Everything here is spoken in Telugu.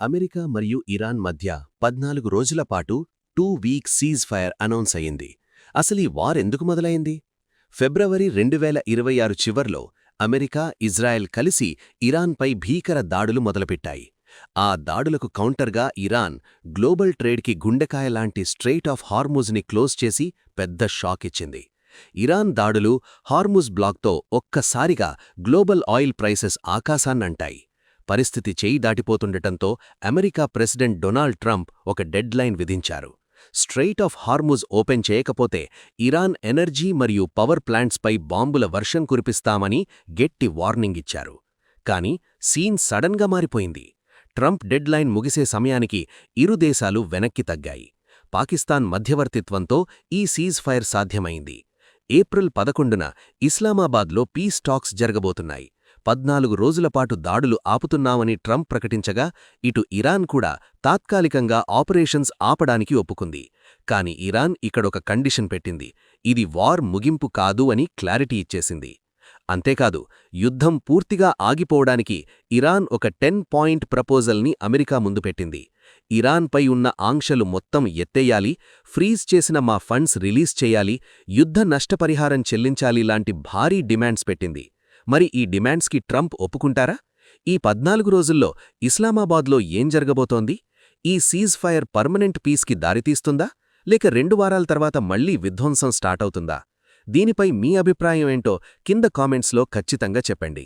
అమెరికా మరియు ఇరాన్ మధ్య 14 రోజుల పాటు 2 వీక్ సీజ్ ఫైర్ అనౌన్స్ అయింది. అసలీ వార్ ఎందుకు మొదలైంది? ఫిబ్రవరి 2026 చివర్లో అమెరికా, ఇజ్రాయెల్ కలిసి ఇరాన్పై భీకర దాడులు మొదలుపెట్టాయి. ఆ దాడులకు కౌంటర్గా ఇరాన్ గ్లోబల్ ట్రేడ్కి గుండెకాయలాంటి స్ట్రెయిట్ ఆఫ్ హార్ముజ్ని క్లోజ్ చేసి పెద్ద షాక్ ఇచ్చింది. ఇరాన్ దాడులు, హార్ముజ్ బ్లాక్తో ఒక్కసారిగా గ్లోబల్ ఆయిల్ ప్రైసెస్ ఆకాశాన్నంటాయి. పరిస్థితి చేయి దాటిపోతుండటంతో అమెరికా ప్రెసిడెంట్ డొనాల్డ్ ట్రంప్ ఒక డెడ్ లైన్ విధించారు. స్ట్రెయిట్ ఆఫ్ హార్ముజ్ ఓపెన్ చేయకపోతే ఇరాన్ ఎనర్జీ మరియు పవర్ ప్లాంట్స్పై బాంబుల వర్షం కురిపిస్తామని గట్టి వార్నింగ్ ఇచ్చారు. కానీ సీన్ సడన్గా మారిపోయింది. ట్రంప్ డెడ్ లైన్ ముగిసే సమయానికి ఇరు దేశాలు వెనక్కి తగ్గాయి. పాకిస్తాన్ మధ్యవర్తిత్వంతో ఈ సీజ్ ఫైర్ సాధ్యమైంది. ఏప్రిల్ 11న ఇస్లామాబాద్లో పీస్ టాక్స్ జరగబోతున్నాయి. 14 రోజులపాటు దాడులు ఆపుతున్నామని ట్రంప్ ప్రకటించగా ఇటు ఇరాన్ కూడా తాత్కాలికంగా ఆపరేషన్స్ ఆపడానికి ఒప్పుకుంది. కాని ఇరాన్ ఇక్కడొక కండిషన్ పెట్టింది. ఇది వార్ ముగింపు కాదు అని క్లారిటీ ఇచ్చేసింది. అంతేకాదు, యుద్ధం పూర్తిగా ఆగిపోవడానికి ఇరాన్ ఒక 10 పాయింట్ ప్రపోజల్ని అమెరికా ముందు పెట్టింది. ఇరాన్పై ఉన్న ఆంక్షలు మొత్తం ఎత్తేయాలి, ఫ్రీజ్ చేసిన మా ఫండ్స్ రిలీజ్ చేయాలి, యుద్ధ నష్టపరిహారం చెల్లించాలి లాంటి భారీ డిమాండ్స్ పెట్టింది. మరి ఈ డిమాండ్స్కి ట్రంప్ ఒప్పుకుంటారా? ఈ 14 రోజుల్లో ఇస్లామాబాద్లో ఏం జరగబోతోంది? ఈ సీజ్ ఫైర్ పర్మనెంట్ పీస్కి దారితీస్తుందా, లేక 2 వారాల తర్వాత మళ్లీ విధ్వంసం స్టార్ట్ అవుతుందా? దీనిపై మీ అభిప్రాయం ఏంటో కింద కామెంట్స్లో ఖచ్చితంగా చెప్పండి.